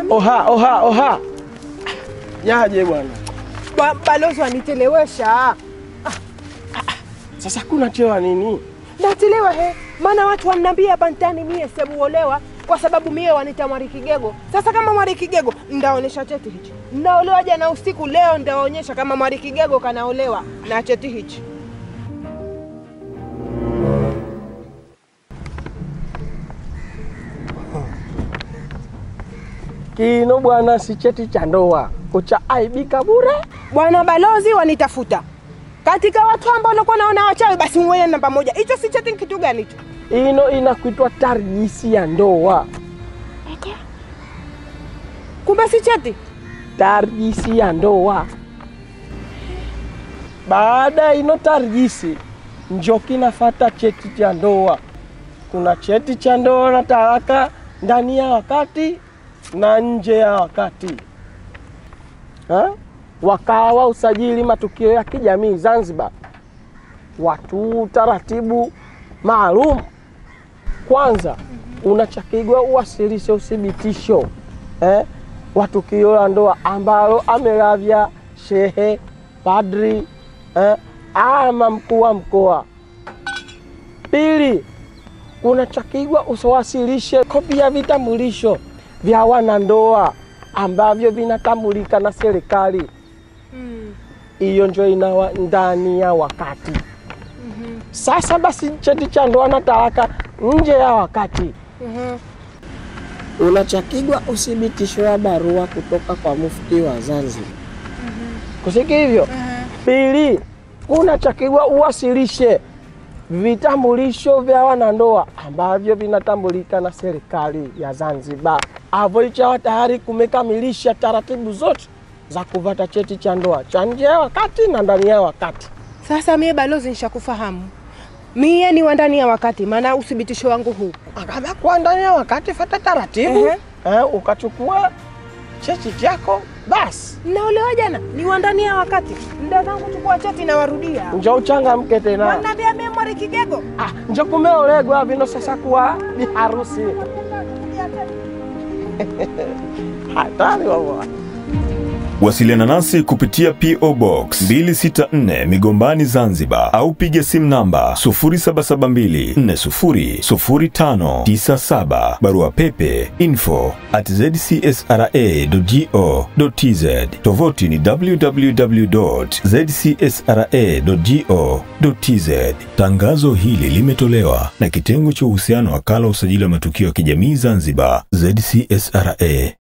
Oha. Yaje bwana. Balozi wanitelewesha. Sasa kuna chewa nini? Natelewa maana watu wananiambia hapa ndani mie sebuolewa kwa sababu mie wanita Mwarikigego. Sasa kama Mwarikigego ndaonesha cheti hichi. Ndaolewa jana usiku, leo ndaonyesha kama Mwarikigego kanaolewa na cheti hichi. Kino bwana si cheti cha ndoa. Kucha aibika bure. Bwana balozi wanitafuta. Katika watu ambao walikuwa naona wachawi basi mwewe namba moja. Hicho si cheti kitu gani hicho? Ino inakuitwa tarjisi ya ndoa. Kumbe si cheti? Tarjisi ya ndoa. Baada ino tarjisi njo kinafata cheti cha ndoa. Kuna cheti cha ndoa na talaka ndani ya wakati na nje ya wakati. Wakawa usajili matukio ya kijamii Zanzibar. Watu taratibu maalum. Kwanza unachakigwa uwasilishe uthibitisho wa tukio la ndoa ambalo amelavya shehe, padri, ama mkuu wa mkoa. Pili, unachakigwa usawasilishe kopi ya vitambulisho vya wanandoa ambavyo vinatambulika na serikali. Iyo njo inawa ndani ya wakati. Sasa basi cheti cha ndoa na talaka nje ya wakati. Unachakigwa uthibitisho wa barua kutoka kwa mufti wa Zanzibar. Kusiki hivyo? Pili, unachakigwa uwasilishe vitambulisho vya wanandoa ambavyo vinatambulika na serikali ya Zanzibar. Avo ichawa tayari kumekamilisha taratibu zote za kuvata cheti cha ndoa cha nje ya wakati na ndani ya wakati. Sasa mie balozi nishakufahamu. Mie ni wa ndani ya wakati, maana uthibitisho wangu huu. Kama kwa ndani ya wakati fata taratibu. Ukachukua cheti chako basi. Naolewa jana ni wa ndani ya wakati. Ndio zangu kuchukua cheti na warudia. Njoo uchangamke tena. Wananiambia mimi Mwarikigego. Njoo kumeolegwa vino sasa kuwa ni harusi. Hatari wawa. Wasiliana nasi kupitia P.O. Box 264 Migombani Zanzibar au piga simu namba 0772400597. Barua pepe info@zcsra.go.tz. Tovuti ni www.zcsra.go.tz. Tangazo hili limetolewa na kitengo cha uhusiano wakala usajili wa matukio ya kijamii Zanzibar, ZCSRA.